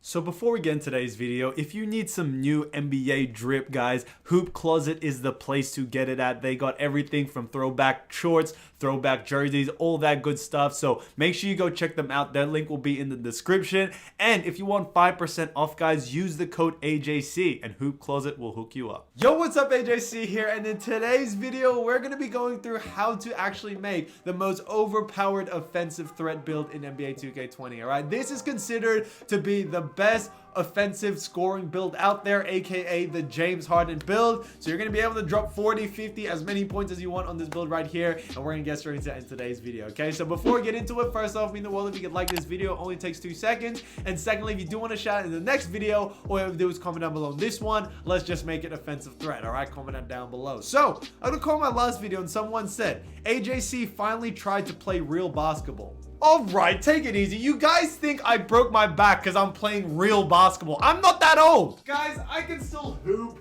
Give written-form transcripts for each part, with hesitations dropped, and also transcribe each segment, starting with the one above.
So before we get into today's video, if you need some new NBA drip, guys, Hoop Closet is the place to get it at. They got everything from throwback shorts, throwback jerseys, all that good stuff. So make sure you go check them out. Their link will be in the description. And if you want 5% off, guys, use the code AJC and Hoop Closet will hook you up. Yo, what's up? AJC here. And in today's video, we're going to be going through how to actually make the most overpowered offensive threat build in NBA 2K20. All right, this is considered to be the best offensive scoring build out there, aka the James Harden build. So you're going to be able to drop 40, 50, as many points as you want on this build right here, and we're going to get straight into that in today's video. Okay, so before we get into it, first off, mean the world if you could like this video. It only takes 2 seconds. And secondly, if you do want to shout in the next video, all you have to do is comment down below on this one. Let's just make it offensive threat. All right, comment that down below. So I'm gonna call my last video and someone said AJC finally tried to play real basketball. All right, take it easy. You guys think I broke my back because I'm playing real basketball. I'm not that old. Guys, I can still hoop.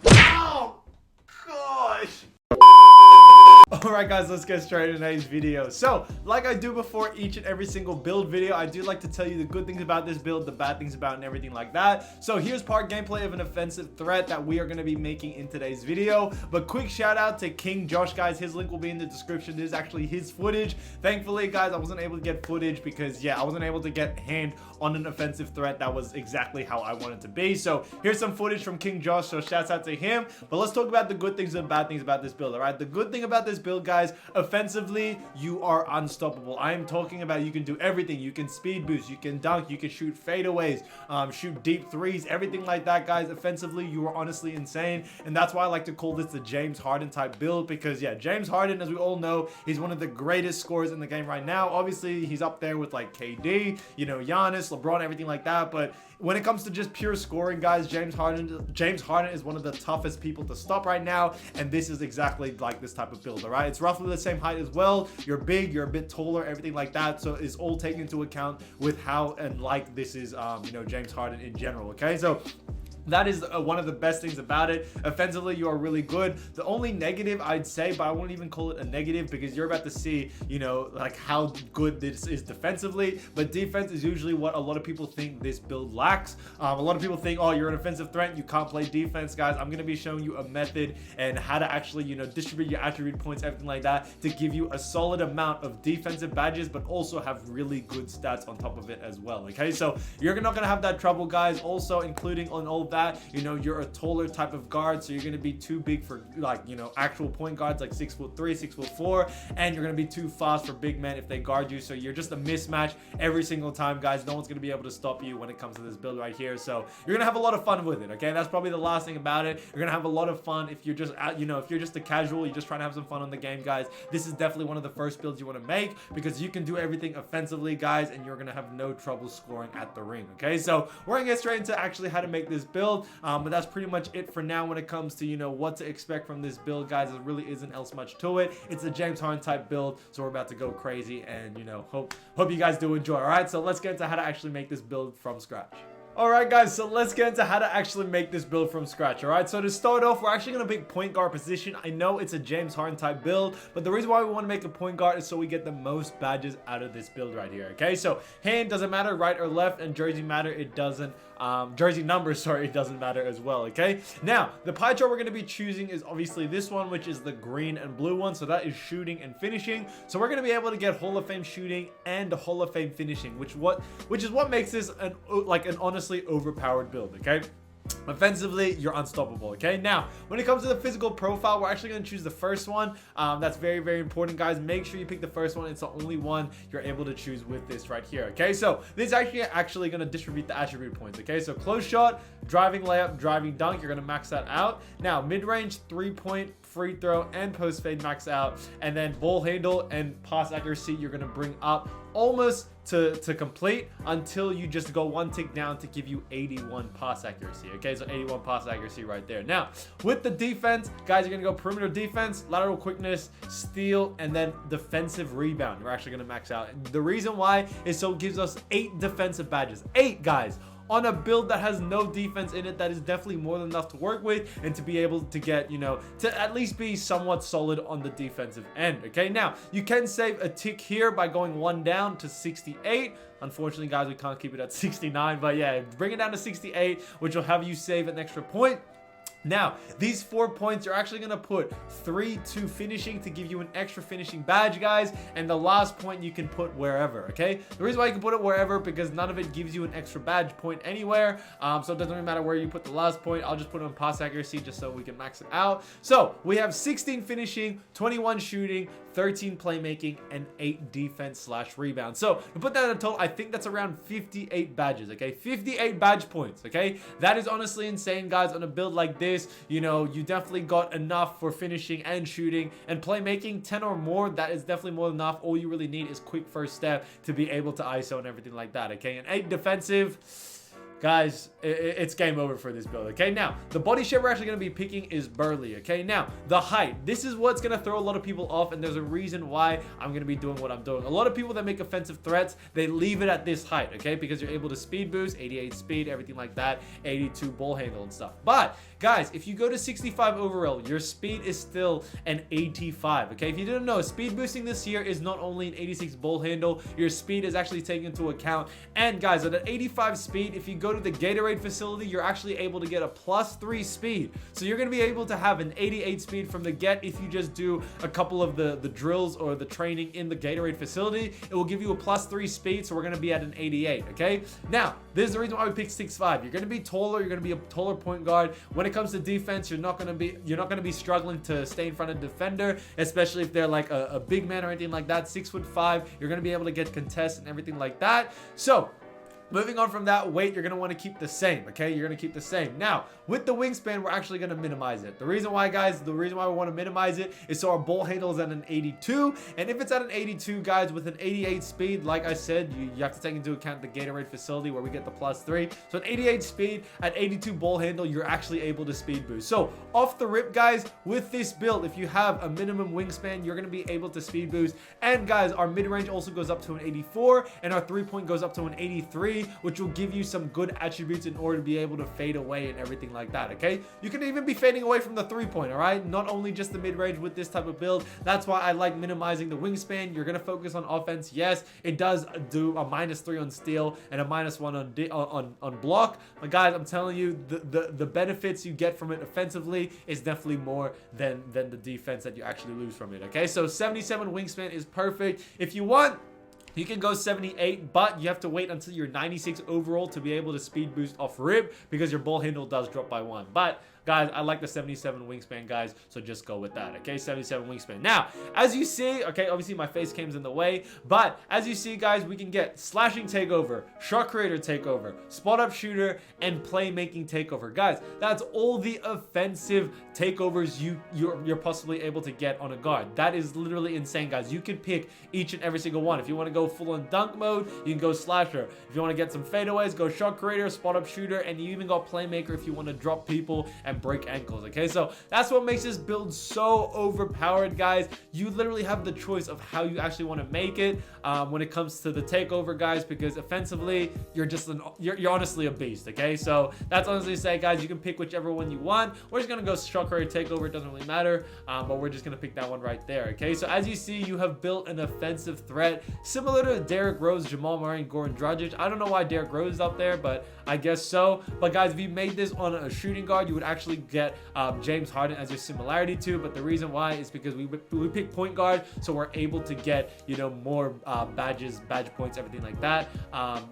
Oh, gosh. Alright guys, let's get straight into today's video. So, like I do before each and every single build video, I do like to tell you the good things about this build, the bad things about it, and everything like that. So here's part gameplay of an offensive threat that we are going to be making in today's video. But quick shout out to King Josh, guys. His link will be in the description. This is actually his footage. Thankfully, guys, I wasn't able to get footage because, yeah, I wasn't able to get hand on an offensive threat that was exactly how I wanted to be. So here's some footage from King Josh, so shouts out to him. But let's talk about the good things and bad things about this build. All right, the good thing about this build, guys, offensively, you are unstoppable. I am talking about you can do everything. You can speed boost, you can dunk, you can shoot fadeaways, shoot deep threes, everything like that, guys. Offensively, you are honestly insane, and that's why I like to call this the James Harden type build, because yeah, James Harden, as we all know, he's one of the greatest scorers in the game right now. Obviously, he's up there with like KD, you know, Giannis, LeBron, everything like that, but when it comes to just pure scoring, guys, James Harden is one of the toughest people to stop right now, and this is exactly like this type of build. All right, it's roughly the same height as well. You're big, you're a bit taller, everything like that, so it's all taken into account with how and like this is you know, James Harden in general. Okay, so that is one of the best things about it. Offensively, you are really good. The only negative I'd say, but I won't even call it a negative because you're about to see, you know, like how good this is defensively. But defense is usually what a lot of people think this build lacks. A lot of people think, oh, you're an offensive threat, you can't play defense, guys. I'm going to be showing you a method and how to actually, you know, distribute your attribute points, everything like that, to give you a solid amount of defensive badges, but also have really good stats on top of it as well. Okay, so you're not going to have that trouble, guys. Also, including on all that, you know, you're a taller type of guard, so you're going to be too big for, like, you know, actual point guards like 6'3", 6'4", and you're going to be too fast for big men if they guard you. So you're just a mismatch every single time, guys. No one's going to be able to stop you when it comes to this build right here. So you're going to have a lot of fun with it. Okay, that's probably the last thing about it. You're going to have a lot of fun if you're just, you know, if you're just a casual, you're just trying to have some fun on the game, guys. This is definitely one of the first builds you want to make because you can do everything offensively, guys, and you're going to have no trouble scoring at the ring. Okay, so we're going to get straight into actually how to make this build. But that's pretty much it for now when it comes to, you know, what to expect from this build, guys. There really isn't else much to it. It's a James Harden type build, so we're about to go crazy, and, you know, hope you guys do enjoy. All right, so let's get into how to actually make this build from scratch. Alright guys, so let's get into how to actually make this build from scratch. Alright, so to start off, we're actually going to pick point guard position. I know it's a James Harden type build, but the reason why we want to make a point guard is so we get the most badges out of this build right here. Okay, so hand doesn't matter, right or left, and jersey matter, it doesn't. Jersey numbers, sorry, it doesn't matter as well. Okay, now the pie chart we're going to be choosing is obviously this one, which is the green and blue one. So that is shooting and finishing. So we're going to be able to get Hall of Fame shooting and Hall of Fame finishing, which is what makes this an honestly overpowered build. Okay, offensively, you're unstoppable. Okay, now when it comes to the physical profile, we're actually going to choose the first one. That's very, very important, guys. Make sure you pick the first one. It's the only one you're able to choose with this right here. Okay, so this is actually going to distribute the attribute points. Okay, so close shot, driving layup, driving dunk, you're going to max that out. Now mid-range, 3-point, free throw, and post fade max out, and then ball handle and pass accuracy you're going to bring up almost to complete until you just go one tick down to give you 81 pass accuracy. Okay, so 81 pass accuracy right there. Now with the defense, guys, you're gonna go perimeter defense, lateral quickness, steal, and then defensive rebound. We're actually gonna max out. The reason why is so it gives us 8 defensive badges. 8, guys. on a build that has no defense in it, that is definitely more than enough to work with and to be able to get, you know, to at least be somewhat solid on the defensive end. Okay, now you can save a tick here by going one down to 68. Unfortunately, guys, we can't keep it at 69, but yeah, bring it down to 68, which will have you save an extra point. Now, these 4 points, you're actually going to put 3 to finishing to give you an extra finishing badge, guys. And the last point you can put wherever, okay? The reason why you can put it wherever, because none of it gives you an extra badge point anywhere. So it doesn't really matter where you put the last point. I'll just put it on pass accuracy just so we can max it out. So we have 16 finishing, 21 shooting, 13 playmaking, and 8 defense/rebound. So to put that in a total, I think that's around 58 badges, okay? 58 badge points, okay? That is honestly insane, guys. On a build like this, you know, you definitely got enough for finishing and shooting and playmaking. 10 or more, that is definitely more than enough. All you really need is quick first step to be able to ISO and everything like that, okay? And 8 defensive. Guys, it's game over for this build, okay? Now, the body shape we're actually going to be picking is Burley, okay? Now, the height. This is what's going to throw a lot of people off, and there's a reason why I'm going to be doing what I'm doing. A lot of people that make offensive threats, they leave it at this height, okay? Because you're able to speed boost, 88 speed, everything like that, 82 ball handle and stuff. But, guys, if you go to 65 overall, your speed is still an 85, okay? If you didn't know, speed boosting this year is not only an 86 ball handle, your speed is actually taken into account. And, guys, at an 85 speed, if you go to the Gatorade facility, you're actually able to get a +3 speed. So you're going to be able to have an 88 speed from the get if you just do a couple of the drills or the training in the Gatorade facility. It will give you a +3 speed, so we're going to be at an 88, okay? Now, this is the reason why we picked 6'5". You're going to be taller, you're going to be a taller point guard. When it comes to defense, you're not going to be struggling to stay in front of defender, especially if they're like a big man or anything like that. 6'5", you're going to be able to get contests and everything like that. So moving on from that, weight, you're going to want to keep the same, okay? You're going to keep the same. Now, with the wingspan, we're actually going to minimize it. The reason why, guys, the reason why we want to minimize it is so our ball handle is at an 82. And if it's at an 82, guys, with an 88 speed, like I said, you have to take into account the Gatorade facility where we get the +3. So an 88 speed at 82 ball handle, you're actually able to speed boost. So off the rip, guys, with this build, if you have a minimum wingspan, you're going to be able to speed boost. And, guys, our mid-range also goes up to an 84, and our three-point goes up to an 83, which will give you some good attributes in order to be able to fade away and everything like that, okay? You can even be fading away from the three-point, all right? Not only just the mid-range with this type of build. That's why I like minimizing the wingspan. You're going to focus on offense. Yes, it does do a -3 on steal and a -1 on block. But, guys, I'm telling you, the benefits you get from it offensively is definitely more than the defense that you actually lose from it, okay? So 77 wingspan is perfect. If you want, you can go 78, but you have to wait until you're 96 overall to be able to speed boost off rib because your ball handle does drop by 1. But, guys, I like the 77 wingspan, guys, so just go with that, okay? 77 wingspan. Now, as you see, okay, obviously my face cam's in the way, but as you see, guys, we can get slashing takeover, shot creator takeover, spot up shooter, and playmaking takeover. Guys, that's all the offensive takeovers you're possibly able to get on a guard. That is literally insane, guys. You can pick each and every single one. If you want to go full on dunk mode, you can go slasher. If you want to get some fadeaways, go shot creator, spot up shooter, and you even got playmaker if you want to drop people and break ankles, okay? So that's what makes this build so overpowered, guys. You literally have the choice of how you actually want to make it when it comes to the takeover, guys, because offensively, you're you're honestly a beast, okay? So that's honestly to say, guys, you can pick whichever one you want. We're just gonna go shot creator takeover. It doesn't really matter, but we're just gonna pick that one right there, okay? So as you see, you have built an offensive threat similar to Derrick Rose, Jamal Murray, and Goran Dragic. I don't know why Derrick Rose is up there, but I guess so. But, guys, if you made this on a shooting guard, you would actually get James Harden as your similarity to. But the reason why is because we pick point guard, so we're able to get, you know, more badge points, everything like that,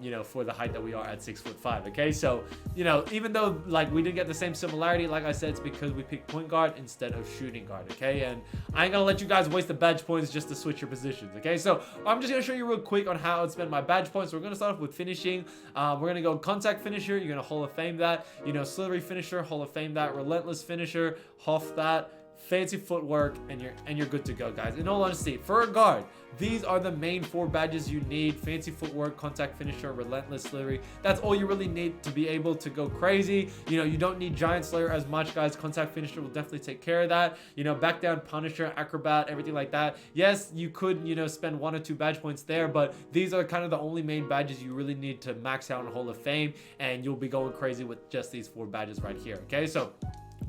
you know, for the height that we are at 6'5", okay? So, you know, even though, like, we didn't get the same similarity, like I said, it's because we picked point guard instead of shooting guard, okay? And I ain't gonna let you guys waste the badge points just to switch your positions, okay? So I'm just gonna show you real quick on how I'd spend my badge points. So we're gonna start off with finishing. We're gonna go contact finisher. You're gonna Hall of Fame that. You know, slithery finisher, Hall of Fame that. Relentless finisher, Hoff that. fancy footwork, and you're good to go, guys. In all honesty, for a guard, these are the main 4 badges you need: fancy footwork, contact finisher, relentless slayer. That's all you really need to be able to go crazy. You know, you don't need giant slayer as much, guys. Contact finisher will definitely take care of that. You know, back down punisher, acrobat, everything like that. Yes, you could, you know, spend 1 or 2 badge points there, but these are kind of the only main badges you really need to max out in Hall of Fame, and you'll be going crazy with just these 4 badges right here. Okay, so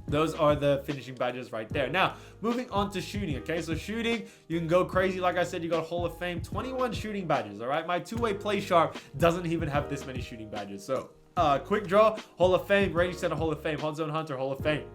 those are the finishing badges right there. Now, moving on to shooting, okay? So shooting, you can go crazy. Like I said, you got Hall of Fame, 21 shooting badges, all right? My two-way play sharp doesn't even have this many shooting badges. So, quick draw, Hall of Fame, range center, Hall of Fame, hot zone hunter, Hall of Fame.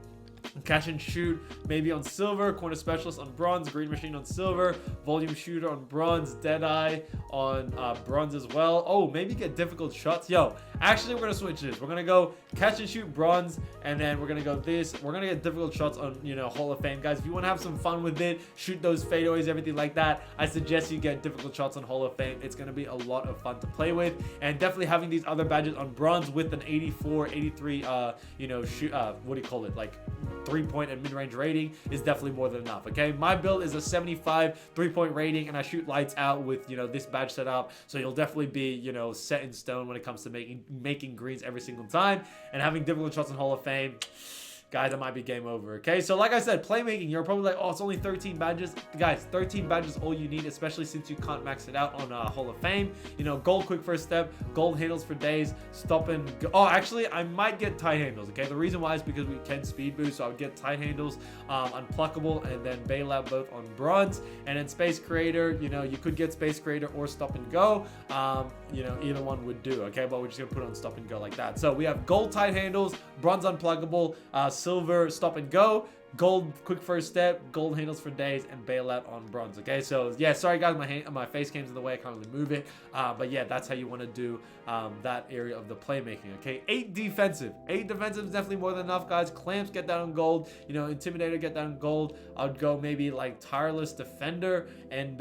Catch and shoot maybe on silver, corner specialist on bronze, green machine on silver, volume shooter on bronze, deadeye on bronze as well. Oh, maybe get difficult shots. Yo, actually, we're gonna switch this. We're gonna go catch and shoot bronze, and then we're gonna go this. We're gonna get difficult shots on, you know, Hall of Fame, guys. If you want to have some fun with it, shoot those fadeaways, everything like that, I suggest you get difficult shots on Hall of Fame. It's gonna be a lot of fun to play with, and definitely having these other badges on bronze with an 84, 83, you know, shoot, what do you call it, like 3-point and mid-range rating is definitely more than enough. Okay, my build is a 75 3-point rating, and I shoot lights out with, you know, this badge setup, so you'll definitely be, you know, set in stone when it comes to making greens every single time. And having difficult shots in Hall of Fame, guys, that might be game over. Okay, so like I said, playmaking, you're probably like, oh, it's only 13 badges. Guys, 13 badges all you need, especially since you can't max it out on Hall of Fame. You know, gold quick first step, gold handles for days, stop and go. Oh, actually, I might get tight handles. Okay, the reason why is because we can speed boost, so I would get tight handles, unpluckable, and then bail out both on bronze. And then space creator, you know, you could get space creator or stop and go. You know, either one would do. Okay, but we're just gonna put on stop and go like that. So we have gold tight handles, bronze unpluckable, silver stop and go, gold quick first step, gold handles for days, and bailout on bronze. Okay, so yeah, sorry guys, my face cam's in the way, I can't really move it, but yeah, that's how you want to do that area of the playmaking. Okay, 8 defensive is definitely more than enough, guys. Clamps, get that on gold. You know, intimidator, get that on gold. I would go maybe like tireless defender, and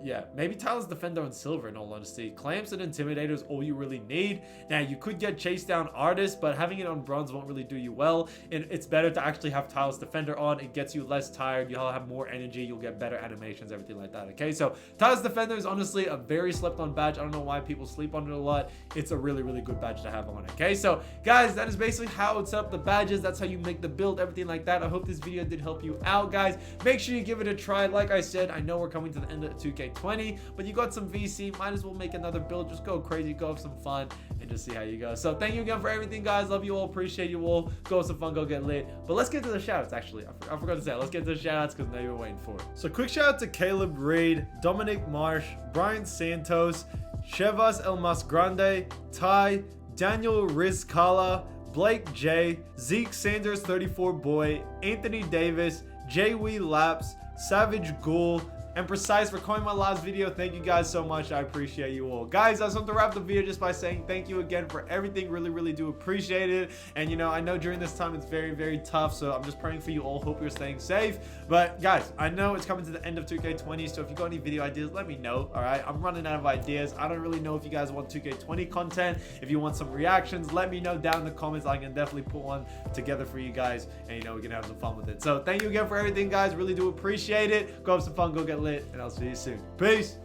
yeah, maybe tireless defender on silver, in all honesty. Clamps and intimidator is all you really need. Now you could get chase down artist, but having it on bronze won't really do you well, and it's better to actually have tireless defender on. It gets you less tired, you'll have more energy, you'll get better animations, everything like that. Okay, so tireless defender is honestly a very slept on badge. I don't know why people sleep on it a lot. It's a really, really good badge to have on. Okay, so guys, that is basically how I would set up the badges. That's how you make the build, everything like that. I hope this video did help you out, guys. Make sure you give it a try. Like I said, I know we're coming to the end of 2K20, but you got some VC, might as well make another build. Just go crazy, go have some fun, and just see how you go. So thank you again for everything, guys. Love you all, appreciate you all. Go have some fun, go get lit. But let's get to the shoutouts. Actually, I forgot to say, let's get to the shoutouts because now you're waiting for it. So quick shout out to Caleb Reed, Dominic Marsh, Brian Santos, Chevas El Masgrande, Ty, Daniel Rizkala, Blake J, Zeke Sanders 34 Boy, Anthony Davis, Jay Wee Laps, Savage Ghoul, and Precise for calling my last video. Thank you guys so much. I appreciate you all. Guys, I just want to wrap the video just by saying thank you again for everything. Really, really do appreciate it. And you know, I know during this time it's very, very tough, so I'm just praying for you all. Hope you're staying safe. But guys, I know it's coming to the end of 2K20, so if you got any video ideas, let me know. All right, I'm running out of ideas. I don't really know if you guys want 2K20 content. If you want some reactions, let me know down in the comments. I can definitely put one together for you guys, and you know, we can have some fun with it. So thank you again for everything, guys. Really do appreciate it. Go have some fun, go get lit, and I'll see you soon. Peace.